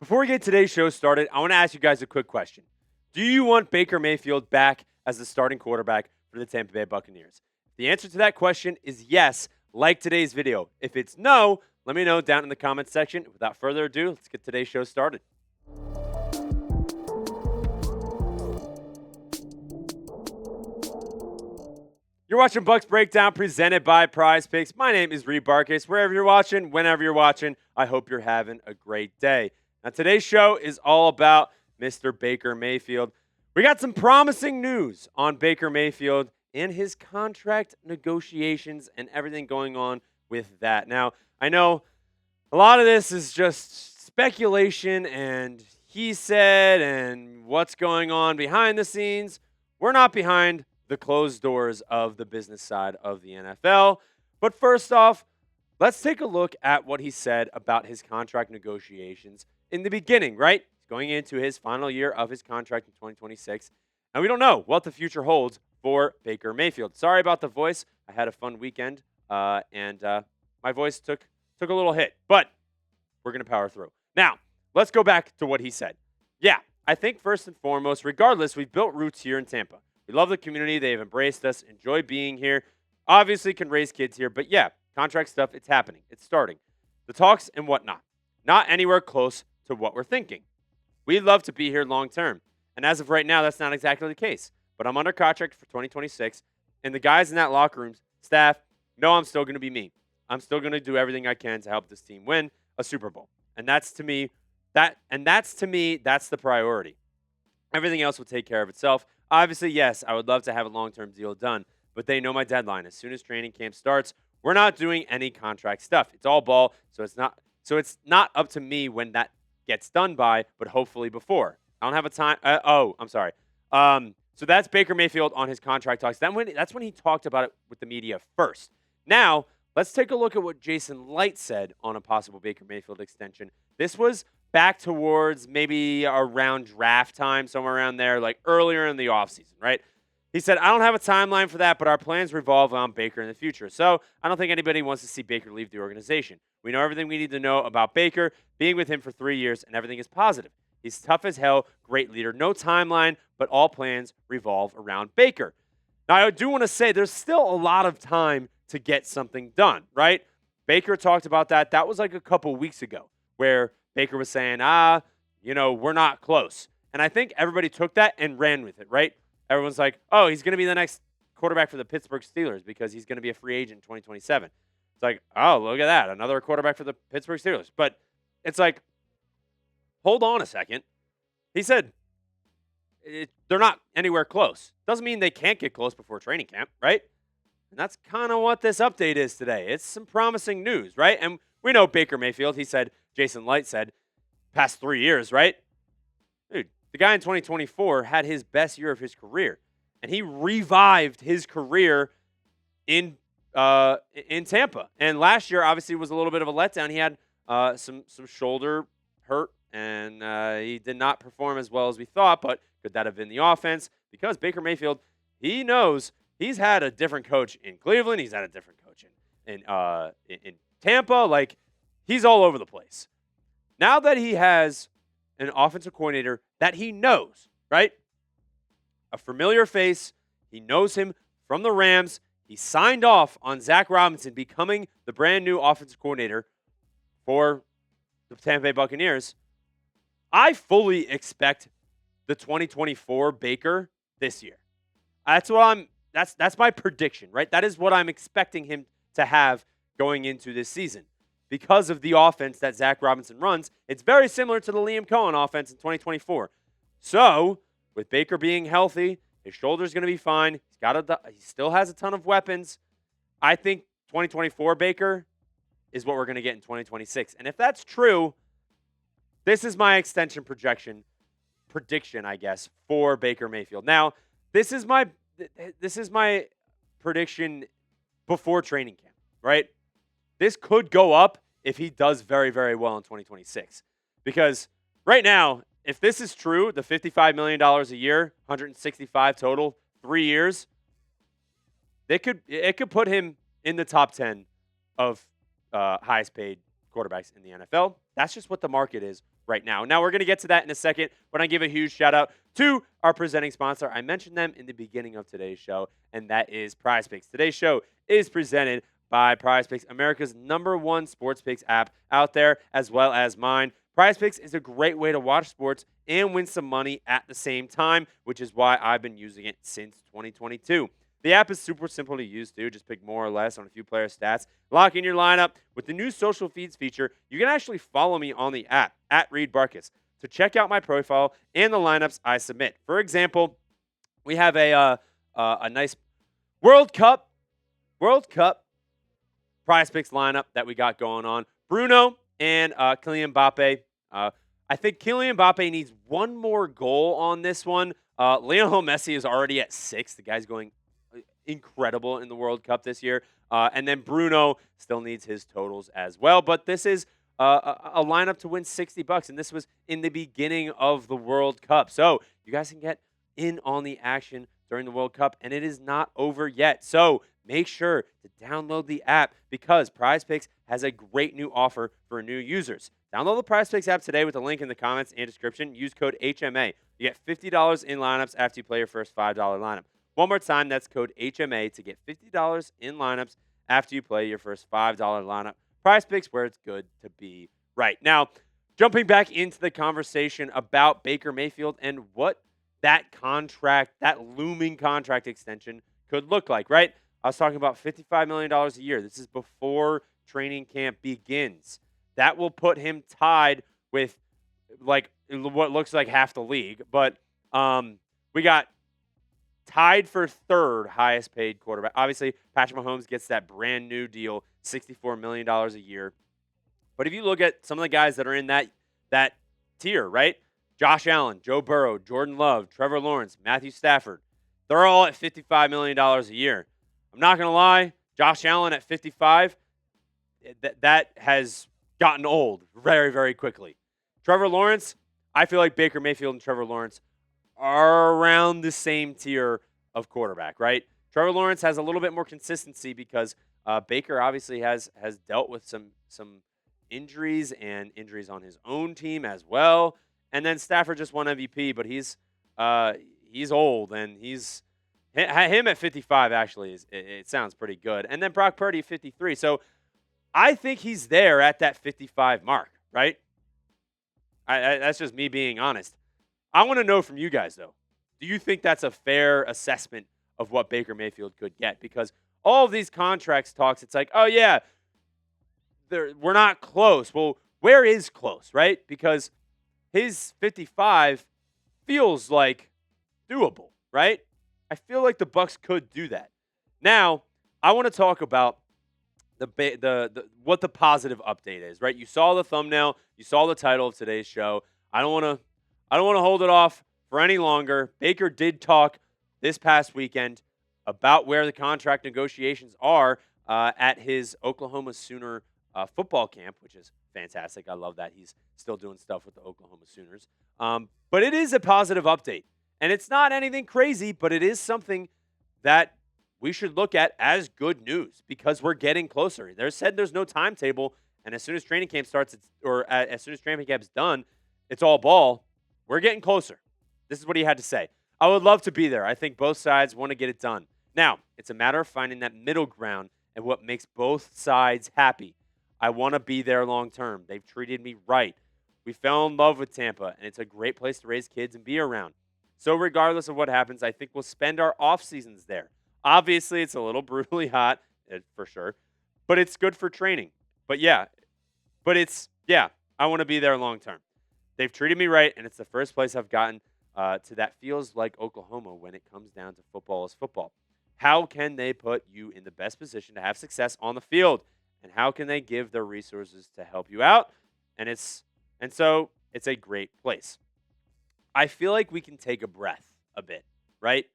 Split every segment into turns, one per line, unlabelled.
Before we get today's show started, I want to ask you guys a quick question. Do you want Baker Mayfield back as the starting quarterback for the Tampa Bay Buccaneers? If the answer to that question is yes, like today's video. If it's no, let me know down in the comments section. Without further ado, let's get today's show started. You're watching Bucks Breakdown presented by Prize Picks. My name is Reed Barkis. Wherever you're watching, whenever you're watching, I hope you're having a great day. Now, today's show is all about Mr. Baker Mayfield. We got some promising news on Baker Mayfield and his contract negotiations and everything going on with that. Now, I know a lot of this is just speculation and he said and what's going on behind the scenes. We're not behind the closed doors of the business side of the NFL. But first off, let's take a look at what he said about his contract negotiations in the beginning, right? He's going into his final year of his contract in 2026, and we don't know what the future holds for Baker Mayfield. Sorry about the voice. I had a fun weekend, and my voice took a little hit, but we're going to power through. Now, let's go back to what he said. Yeah, I think first and foremost, regardless, we've built roots here in Tampa. We love the community. They've embraced us, enjoy being here. Obviously can raise kids here, but yeah, contract stuff, it's happening. It's starting. The talks and whatnot. Not anywhere close to what we're thinking. We'd love to be here long term. And as of right now, that's not exactly the case. But I'm under contract for 2026, and the guys in that locker room, staff, know I'm still going to be me. I'm still going to do everything I can to help this team win a Super Bowl. And that's to me, that's the priority. Everything else will take care of itself. Obviously, yes, I would love to have a long-term deal done, but they know my deadline. As soon as training camp starts, we're not doing any contract stuff. It's all ball, so it's not up to me when that gets done by, but hopefully before. I don't have a time. I'm sorry. So that's Baker Mayfield on his contract talks. That's when he talked about it with the media first. Now, let's take a look at what Jason Light said on a possible Baker Mayfield extension. This was back towards maybe around draft time, somewhere around there, like earlier in the offseason, right? He said, I don't have a timeline for that, but our plans revolve around Baker in the future. So I don't think anybody wants to see Baker leave the organization. We know everything we need to know about Baker, being with him for 3 years, and everything is positive. He's tough as hell, great leader. No timeline, but all plans revolve around Baker. Now, I do want to say there's still a lot of time to get something done, right? Baker talked about that. That was like a couple weeks ago where Baker was saying, we're not close. And I think everybody took that and ran with it, right? Everyone's like, oh, he's going to be the next quarterback for the Pittsburgh Steelers because he's going to be a free agent in 2027. It's like, oh, look at that. Another quarterback for the Pittsburgh Steelers. But it's like, hold on a second. He said they're not anywhere close. Doesn't mean they can't get close before training camp, right? And that's kind of what this update is today. It's some promising news, right? And we know Baker Mayfield, Jason Light said, past 3 years, right? Dude, the guy in 2024 had his best year of his career. And he revived his career in Tampa. And last year, obviously, was a little bit of a letdown. He had some shoulder hurt, and he did not perform as well as we thought. But could that have been the offense? Because Baker Mayfield, he knows he's had a different coach in Cleveland. He's had a different coach in Tampa. Like, he's all over the place. Now that he has an offensive coordinator that he knows, right? A familiar face. He knows him from the Rams. He signed off on Zach Robinson becoming the brand new offensive coordinator for the Tampa Bay Buccaneers. I fully expect the 2024 Baker this year. That's my prediction, right? That is what I'm expecting him to have going into this season. Because of the offense that Zach Robinson runs, it's very similar to the Liam Cohen offense in 2024. So, with Baker being healthy, his shoulder's going to be fine. He still has a ton of weapons. I think 2024 Baker is what we're going to get in 2026. And if that's true, this is my extension prediction, I guess, for Baker Mayfield. Now, this is my prediction before training camp, right? This could go up if he does very, very well in 2026. Because right now, if this is true, the $55 million a year, 165 total, 3 years, it could put him in the top 10 of highest paid quarterbacks in the NFL. That's just what the market is right now. Now, we're going to get to that in a second, but I give a huge shout out to our presenting sponsor. I mentioned them in the beginning of today's show, and that is Prize Picks. Today's show is presented by Prize Picks, America's #1 sports picks app out there, as well as mine. Prize Picks is a great way to watch sports and win some money at the same time, which is why I've been using it since 2022. The app is super simple to use, too. Just pick more or less on a few player stats. Lock in your lineup. With the new social feeds feature, you can actually follow me on the app, at Reed Barkus, to check out my profile and the lineups I submit. For example, we have a nice World Cup Prize Picks lineup that we got going on. Bruno and Kylian Mbappe. I think Kylian Mbappe needs one more goal on this one. Lionel Messi is already at 6. The guy's going incredible in the World Cup this year. And then Bruno still needs his totals as well. But this is a lineup to win $60, and this was in the beginning of the World Cup. So you guys can get in on the action during the World Cup, and it is not over yet. So make sure to download the app because Prize Picks has a great new offer for new users. Download the Prize Picks app today with the link in the comments and description. Use code HMA. You get $50 in lineups after you play your first $5 lineup. One more time, that's code HMA to get $50 in lineups after you play your first $5 lineup. Prize Picks, where it's good to be right. Now, jumping back into the conversation about Baker Mayfield and what that contract, that looming contract extension could look like, right? I was talking about $55 million a year. This is before training camp begins. That will put him tied with like what looks like half the league. But we got tied for third highest paid quarterback. Obviously, Patrick Mahomes gets that brand new deal, $64 million a year. But if you look at some of the guys that are in that tier, right? Josh Allen, Joe Burrow, Jordan Love, Trevor Lawrence, Matthew Stafford, they're all at $55 million a year. I'm not going to lie, Josh Allen at 55, that has gotten old very, very quickly. Trevor Lawrence, I feel like Baker Mayfield and Trevor Lawrence are around the same tier of quarterback, right? Trevor Lawrence has a little bit more consistency because Baker obviously has dealt with some injuries and injuries on his own team as well. And then Stafford just won MVP, but he's old and him at 55 actually it sounds pretty good. And then Brock Purdy 53. So I think he's there at that 55 mark, right? That's just me being honest. I want to know from you guys, though. Do you think that's a fair assessment of what Baker Mayfield could get? Because all of these contracts talks, it's like, oh, yeah, we're not close. Well, where is close, right? Because his 55 feels like doable, right? I feel like the Bucs could do that. Now, I want to talk about what the positive update is, right? You saw the thumbnail, you saw the title of today's show. I don't want to hold it off for any longer. Baker did talk this past weekend about where the contract negotiations are at his Oklahoma Sooner football camp, which is fantastic. I love that he's still doing stuff with the Oklahoma Sooners. But it is a positive update. And it's not anything crazy, but it is something that we should look at as good news because we're getting closer. There's no timetable, and as soon as training camp starts, as soon as training camp's done, it's all ball. We're getting closer. This is what he had to say. I would love to be there. I think both sides want to get it done. Now, it's a matter of finding that middle ground and what makes both sides happy. I want to be there long term. They've treated me right. We fell in love with Tampa, and it's a great place to raise kids and be around. So regardless of what happens, I think we'll spend our off seasons there. Obviously, it's a little brutally hot, for sure, but it's good for training. I want to be there long term. They've treated me right, and it's the first place I've gotten to that feels like Oklahoma when it comes down to football is football. How can they put you in the best position to have success on the field? And how can they give their resources to help you out? So it's a great place. I feel like we can take a breath a bit, right?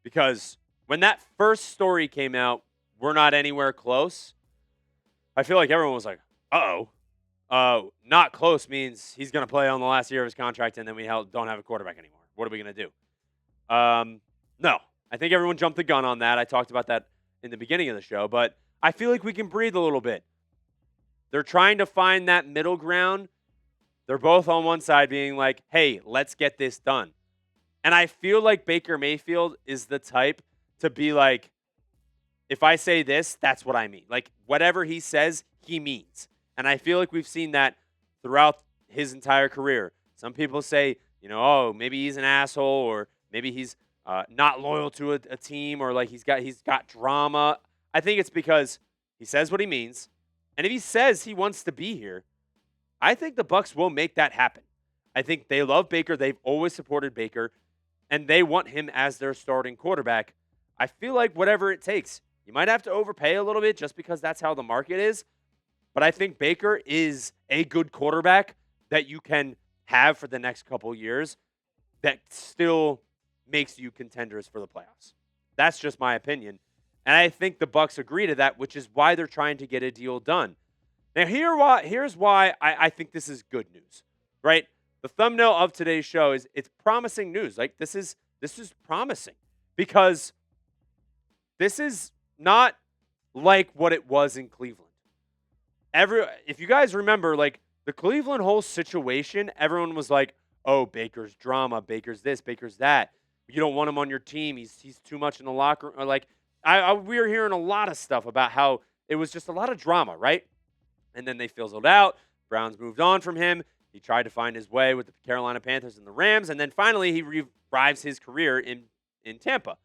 Because when that first story came out, we're not anywhere close. I feel like everyone was like, not close means he's going to play on the last year of his contract and then we don't have a quarterback anymore. What are we going to do? No. I think everyone jumped the gun on that. I talked about that in the beginning of the show, but I feel like we can breathe a little bit. They're trying to find that middle ground, They're both on one side being like, hey, let's get this done. And I feel like Baker Mayfield is the type to be like, if I say this, that's what I mean. Like, whatever he says, he means. And I feel like we've seen that throughout his entire career. Some people say, oh, maybe he's an asshole, or maybe he's not loyal to a team, or like he's got drama. I think it's because he says what he means, and if he says he wants to be here, I think the Bucs will make that happen. I think they love Baker. They've always supported Baker, and they want him as their starting quarterback. I feel like whatever it takes. You might have to overpay a little bit just because that's how the market is. But I think Baker is a good quarterback that you can have for the next couple years that still makes you contenders for the playoffs. That's just my opinion. And I think the Bucs agree to that, which is why they're trying to get a deal done. Now, here's why I think this is good news, right? The thumbnail of today's show is it's promising news. Like, this is promising because this is not like what it was in Cleveland. If you guys remember, like, the Cleveland whole situation, everyone was like, oh, Baker's drama, Baker's this, Baker's that. You don't want him on your team. He's too much in the locker room. Or like, we were hearing a lot of stuff about how it was just a lot of drama, right? And then they fizzled out. Browns moved on from him. He tried to find his way with the Carolina Panthers and the Rams. And then finally, he revives his career in Tampa.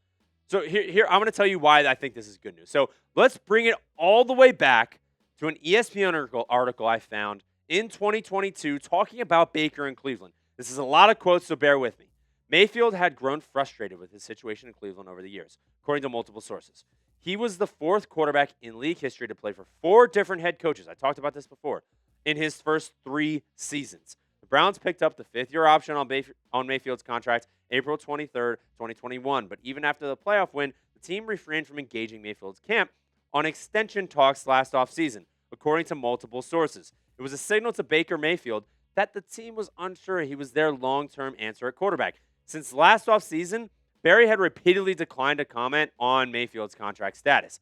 So here I'm going to tell you why I think this is good news. So let's bring it all the way back to an ESPN article I found in 2022 talking about Baker in Cleveland. This is a lot of quotes, so bear with me. Mayfield had grown frustrated with his situation in Cleveland over the years, according to multiple sources. He was the fourth quarterback in league history to play for 4 different head coaches. I talked about this before. In his first 3 seasons. The Browns picked up the 5th-year option on Mayfield's contract April 23rd, 2021. But even after the playoff win, the team refrained from engaging Mayfield's camp on extension talks last offseason, according to multiple sources. It was a signal to Baker Mayfield that the team was unsure he was their long-term answer at quarterback. Since last offseason, Barry had repeatedly declined to comment on Mayfield's contract status.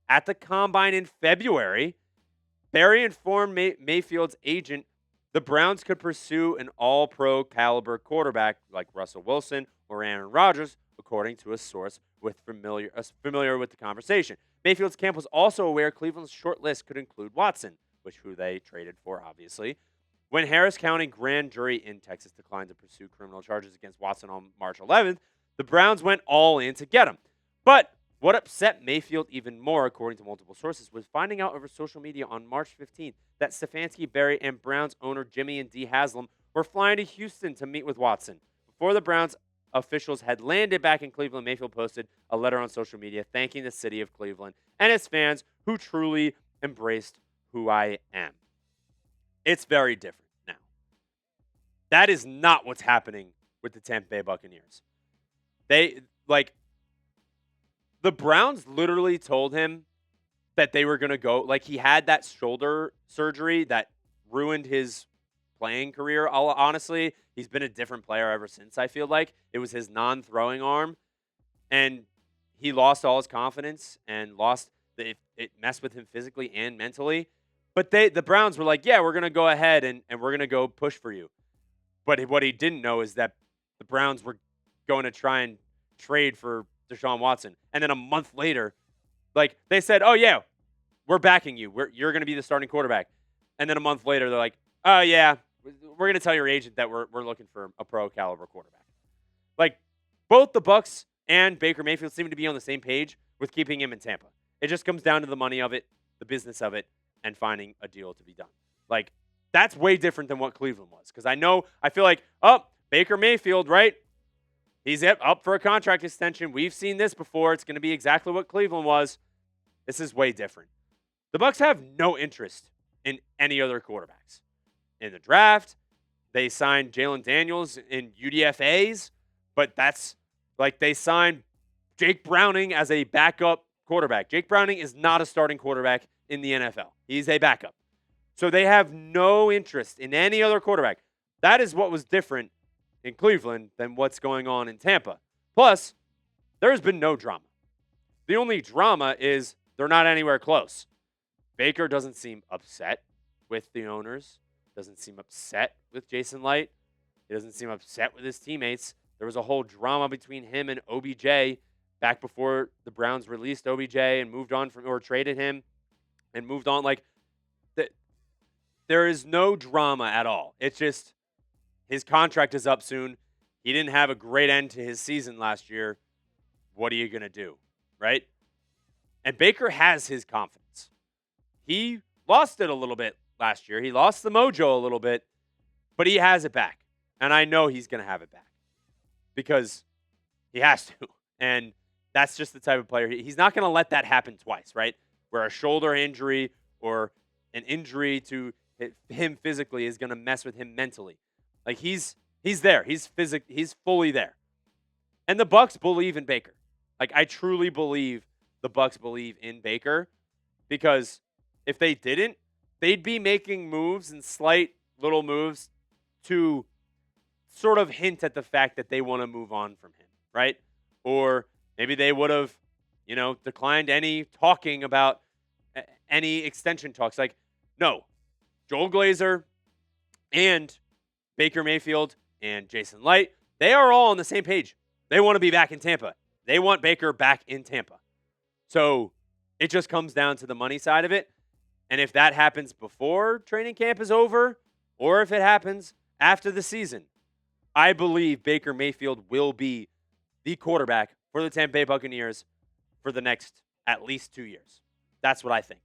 At the Combine in February, Barry informed Mayfield's agent the Browns could pursue an all-pro caliber quarterback like Russell Wilson or Aaron Rodgers, according to a source familiar with the conversation. Mayfield's camp was also aware Cleveland's short list could include Watson, who they traded for, obviously. When Harris County grand jury in Texas declined to pursue criminal charges against Watson on March 11th, the Browns went all in to get him. But what upset Mayfield even more, according to multiple sources, was finding out over social media on March 15th that Stefanski, Barry, and Browns owner Jimmy and Dee Haslam were flying to Houston to meet with Watson. Before the Browns officials had landed back in Cleveland, Mayfield posted a letter on social media thanking the city of Cleveland and its fans who truly embraced who I am. It's very different now. That is not what's happening with the Tampa Bay Buccaneers. The Browns literally told him that they were going to go. Like, he had that shoulder surgery that ruined his playing career. Honestly, he's been a different player ever since, I feel like. It was his non-throwing arm. And he lost all his confidence and it messed with him physically and mentally. But the Browns were like, yeah, we're going to go ahead and we're going to go push for you. But what he didn't know is that the Browns were going to try and trade for Deshaun Watson. And then a month later, they said, oh, yeah, we're backing you. You're going to be the starting quarterback. And then a month later, they're like, oh, yeah, we're going to tell your agent that we're looking for a pro-caliber quarterback. Both the Bucs and Baker Mayfield seem to be on the same page with keeping him in Tampa. It just comes down to the money of it, the business of it, and finding a deal to be done. That's way different than what Cleveland was. Because I feel like, Baker Mayfield, right? He's up for a contract extension. We've seen this before. It's going to be exactly what Cleveland was. This is way different. The Bucs have no interest in any other quarterbacks. In the draft, they signed Jalen Daniels in UDFAs, but that's they signed Jake Browning as a backup quarterback. Jake Browning is not a starting quarterback in the NFL. He's a backup. So they have no interest in any other quarterback. That is what was different in Cleveland than what's going on in Tampa. Plus, there's been no drama. The only drama is they're not anywhere close. Baker doesn't seem upset with the owners. Doesn't seem upset with Jason Light. He doesn't seem upset with his teammates. There was a whole drama between him and OBJ back before the Browns released OBJ and moved on from or traded him and moved on. Like there is no drama at all. It's just his contract is up soon. He didn't have a great end to his season last year. What are you going to do? Right? And Baker has his confidence. He lost it a little bit last year. He lost the mojo a little bit, but he has it back. And I know he's going to have it back because he has to. And that's just the type of player. He's not going to let that happen twice, right? Where a shoulder injury or an injury to him physically is going to mess with him mentally. Like he's there. He's fully there. And the Bucs believe in Baker. Like I truly believe the Bucs believe in Baker because if they didn't, they'd be making moves and slight little moves to sort of hint at the fact that they want to move on from him, right? Or maybe they would have, declined any talking about any extension talks. Like, no, Joel Glazer and Baker Mayfield and Jason Light, they are all on the same page. They want to be back in Tampa. They want Baker back in Tampa. So it just comes down to the money side of it. And if that happens before training camp is over, or if it happens after the season, I believe Baker Mayfield will be the quarterback for the Tampa Bay Buccaneers for the next at least 2 years. That's what I think.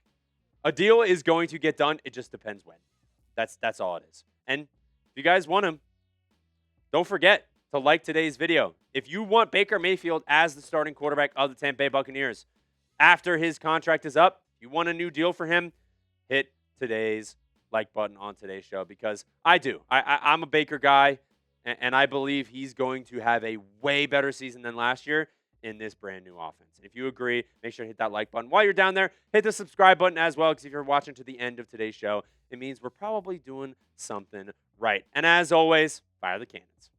A deal is going to get done. It just depends when. That's all it is. And if you guys want him, don't forget to like today's video. If you want Baker Mayfield as the starting quarterback of the Tampa Bay Buccaneers after his contract is up, you want a new deal for him, hit today's like button on today's show because I do. I'm a Baker guy, and I believe he's going to have a way better season than last year in this brand new offense. And if you agree, make sure to hit that like button. While you're down there, hit the subscribe button as well because if you're watching to the end of today's show, it means we're probably doing something right. And as always, fire the cannons.